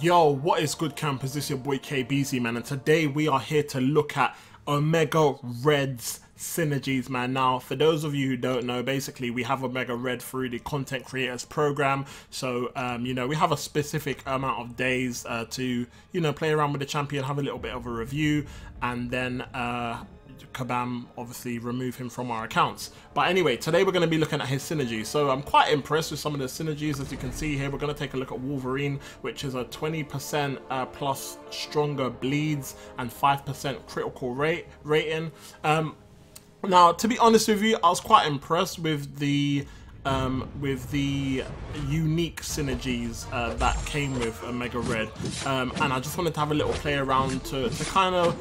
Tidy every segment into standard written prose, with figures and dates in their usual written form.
Yo, what is good, campers? This is your boy KBZ, man, and today we are here to look at Omega Red's Synergies, man. Now, for those of you who don't know, basically we have Omega Red through the Content Creators Program. So, we have a specific amount of days to, play around with the champion, have a little bit of a review, and then Kabam obviously remove him from our accounts. But anyway, today we're going to be looking at his synergies. So I'm quite impressed with some of the synergies. As you can see here, we're going to take a look at Wolverine, which is a 20% plus stronger bleeds and 5% critical rating. Now, to be honest with you, I was quite impressed with the unique synergies that came with Omega Red, and I just wanted to have a little play around to kind of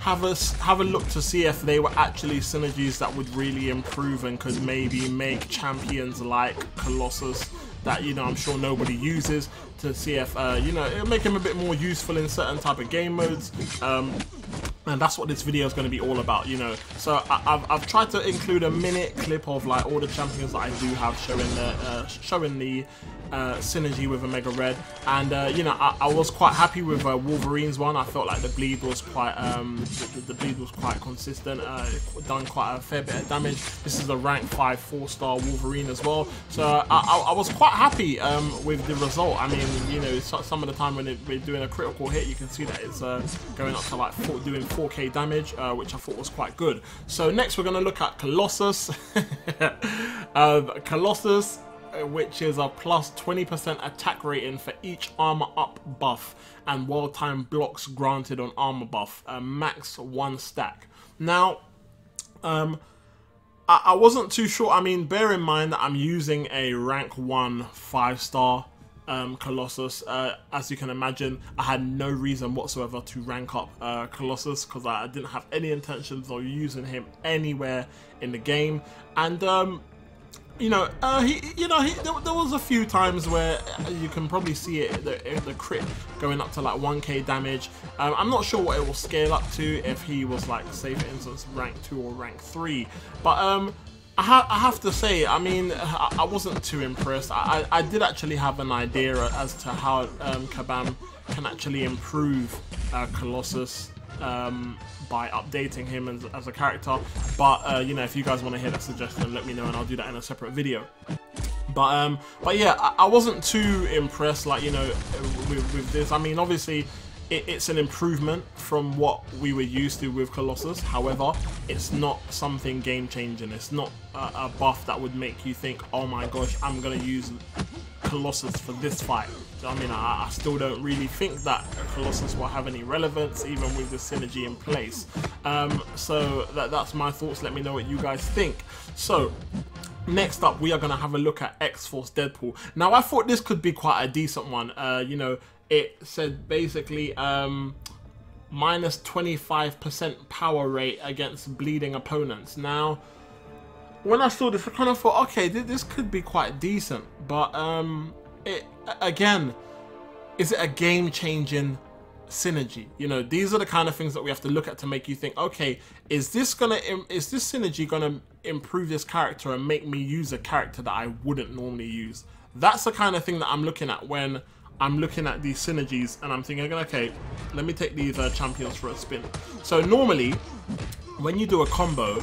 have a look to see if they were actually synergies that would really improve and could maybe make champions like Colossus that I'm sure nobody uses, to see if it'll make him a bit more useful in certain type of game modes. And that's what this video is going to be all about, So I've tried to include a minute clip of like all the champions that I do have showing the synergy with Omega Red, and I was quite happy with Wolverine's one. I felt like the bleed was quite the bleed was quite consistent. It done quite a fair bit of damage. This is a rank 5 4-star Wolverine as well, so I was quite happy with the result. I mean, some of the time when we're doing a critical hit, you can see that it's going up to like doing 4k damage, which I thought was quite good. So next we're going to look at Colossus. Colossus, which is a plus 20% attack rating for each armor up buff and well-timed blocks granted on armor buff, max 1 stack. Now, I wasn't too sure. I mean, bear in mind that I'm using a rank 1 5-star Colossus. As you can imagine, I had no reason whatsoever to rank up Colossus, because I didn't have any intentions of using him anywhere in the game. And there was a few times where you can probably see it, the crit going up to like 1k damage. I'm not sure what it will scale up to if he was like, say for instance, rank 2 or rank 3, but I have to say, I mean, I wasn't too impressed. I did actually have an idea as to how Kabam can actually improve Colossus by updating him as a character, but if you guys want to hear that suggestion, let me know and I'll do that in a separate video. But yeah, I wasn't too impressed, like, with this. I mean, obviously it's an improvement from what we were used to with Colossus. However, it's not something game changing. It's not a buff that would make you think, oh my gosh, I'm gonna use Colossus for this fight. So, I mean, I still don't really think that Colossus will have any relevance even with the synergy in place. So that's my thoughts. Let me know what you guys think. So next up, we are going to have a look at X-Force Deadpool. Now, I thought this could be quite a decent one. It said basically minus 25% power rate against bleeding opponents. Now, when I saw this, I kind of thought, okay, this could be quite decent, but again, is it a game-changing synergy? These are the kind of things that we have to look at to make you think, okay, is this synergy gonna improve this character and make me use a character that I wouldn't normally use? That's the kind of thing that I'm looking at when I'm looking at these synergies, and I'm thinking, okay, let me take these champions for a spin. So normally, when you do a combo,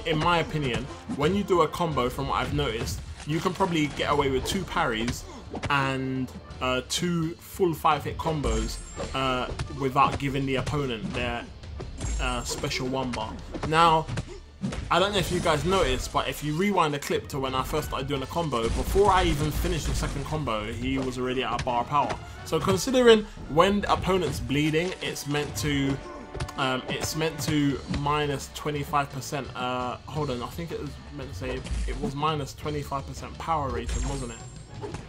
in my opinion, when you do a combo, from what I've noticed, you can probably get away with 2 parries and 2 full 5-hit combos without giving the opponent their special 1-bar. Now, I don't know if you guys noticed, but if you rewind the clip to when I first started doing a combo, before I even finished the second combo, he was already at a bar of power. So considering when the opponent's bleeding, it's meant to minus 25%. Hold on, I think it was meant to say it was minus 25% power rating, wasn't it?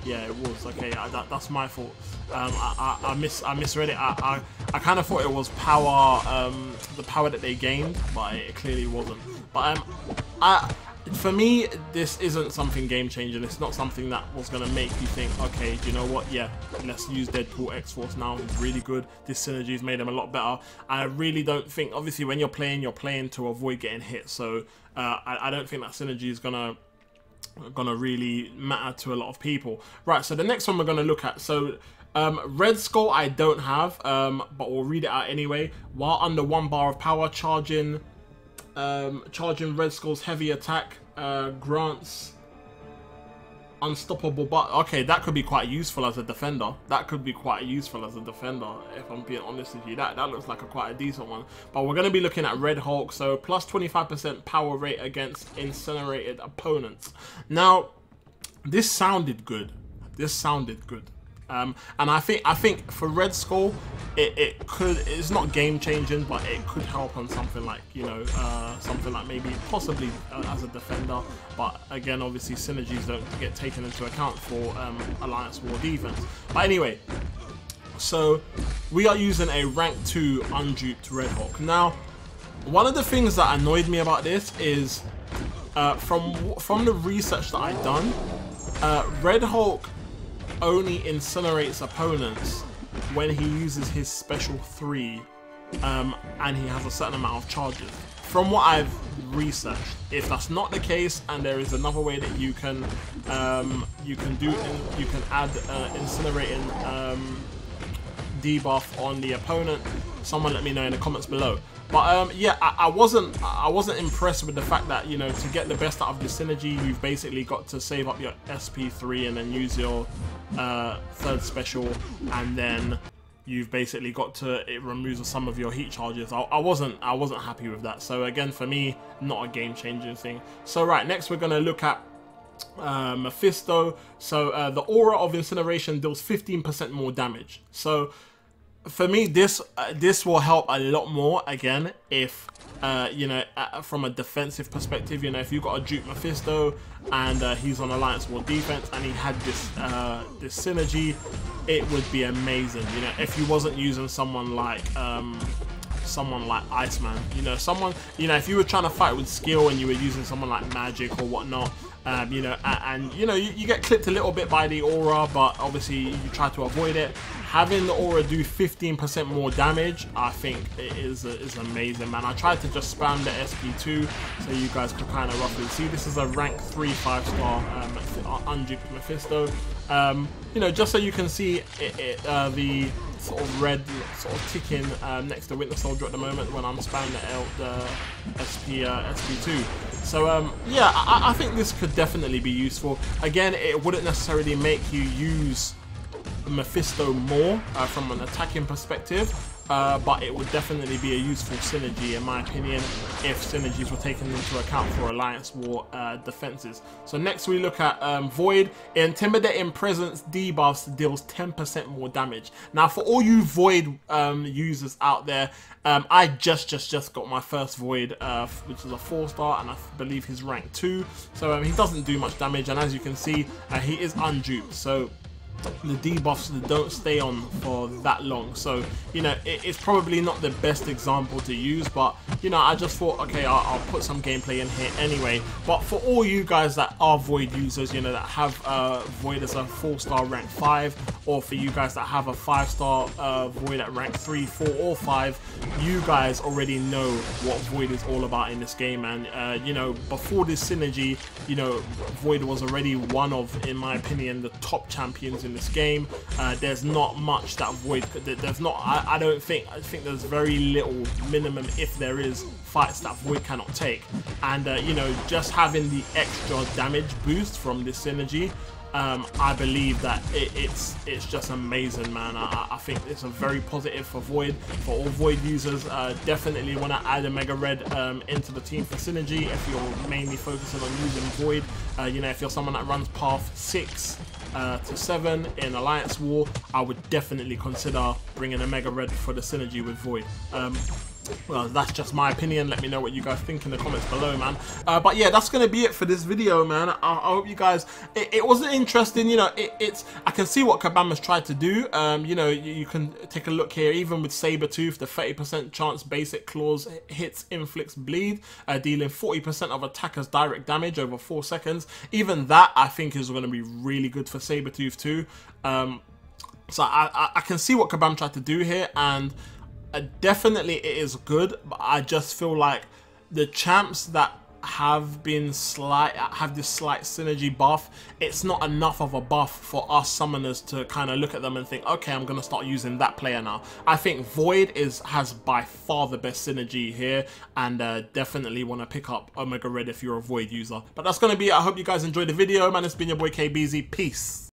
Yeah, it was. Okay, that's my fault. I misread it. I kind of thought it was power, the power that they gained, but it clearly wasn't. But for me, this isn't something game changing. It's not something that was gonna make you think, okay, do you know what? Yeah, let's use Deadpool X-Force now. He's really good. This synergy's made him a lot better. I really don't think. Obviously, when you're playing to avoid getting hit. So I don't think that synergy is gonna really matter to a lot of people. Right, so the next one we're going to look at, so Red Skull I don't have, but we'll read it out anyway. While under 1 bar of power, charging Red Skull's heavy attack grants unstoppable, but okay, that could be quite useful as a defender. If I'm being honest with you, that looks like quite a decent one. But we're going to be looking at Red Hulk, so plus 25% power rate against incinerated opponents. Now, this sounded good. And I think for Red Skull, it's not game changing, but it could help on something like, you know, something like maybe possibly as a defender. But again, obviously synergies don't get taken into account for Alliance War defense. But anyway, so we are using a rank 2 unduped Red Hulk. Now, one of the things that annoyed me about this is from the research that I've done, Red Hulk only incinerates opponents when he uses his special 3 and he has a certain amount of charges. From what I've researched, if that's not the case and there is another way that you can add incinerating debuff on the opponent, someone let me know in the comments below. But yeah, I wasn't impressed with the fact that, you know, to get the best out of the synergy, you've basically got to save up your SP3 and then use your 3rd special, and then you've basically got to, it removes some of your heat charges. I wasn't happy with that. So again, for me, not a game changing thing. So right, next we're gonna look at Mephisto. So the aura of incineration deals 15% more damage. So for me, this will help a lot more, again, if you know, from a defensive perspective. You know, if you've got a dupe Mephisto and he's on Alliance War defense and he had this this synergy, it would be amazing. You know, if he wasn't using someone like Iceman, you know, if you were trying to fight with skill and you were using someone like Magic or whatnot, you know, and you know, you get clipped a little bit by the aura, but obviously you try to avoid it. Having the aura do 15% more damage, I think it is amazing, man. I tried to just spam the SP2 so you guys could kind of roughly see. This is a rank 3 5-star unduped Mephisto. You know, just so you can see the sort of red sort of ticking next to Winter Soldier at the moment when I'm spamming the SP2. So yeah, I think this could definitely be useful. Again, it wouldn't necessarily make you use Mephisto more from an attacking perspective, but it would definitely be a useful synergy in my opinion if synergies were taken into account for Alliance War defenses. So next we look at Void. Intimidating Presence debuffs deals 10% more damage. Now for all you Void users out there, I just got my first Void, which is a 4-star, and I believe he's rank 2, so he doesn't do much damage, and as you can see, he is unduped, so the debuffs don't stay on for that long. So you know, it's probably not the best example to use, but you know, I just thought, okay, I'll put some gameplay in here anyway. But for all you guys that are Void users, you know, that have Void as a 4-star rank 5, or for you guys that have a 5-star Void at rank 3, 4 or 5, you guys already know what Void is all about in this game. And you know, before this synergy, you know, Void was already one of, in my opinion, the top champions in this game. There's not much that Void there's not, I think there's very little, minimum if there is, fights that Void cannot take. And you know, just having the extra damage boost from this synergy, I believe that it's just amazing, man. I think it's a very positive for Void, for all Void users. Definitely want to add a Mega Red into the team for synergy if you're mainly focusing on using Void. You know, if you're someone that runs path 6 to 7 in Alliance War, I would definitely consider bringing a Mega Red for the synergy with Void. Well, that's just my opinion. Let me know what you guys think in the comments below, man. But yeah, that's gonna be it for this video, man. I hope you guys, it was interesting. You know, I can see what Kabama's tried to do. You know, you can take a look here. Even with Sabretooth, the 30% chance basic claws hits inflicts bleed, dealing 40% of attackers direct damage over 4 seconds. Even that, I think, is going to be really good for Sabretooth too. So I can see what Kabam tried to do here, and definitely it is good, but I just feel like the champs that have this slight synergy buff, it's not enough of a buff for us summoners to kind of look at them and think, okay, I'm gonna start using that player now. I think Void has by far the best synergy here, and definitely want to pick up Omega Red if you're a Void user. But that's gonna be it. I hope you guys enjoyed the video, man. It's been your boy KBZ. Peace.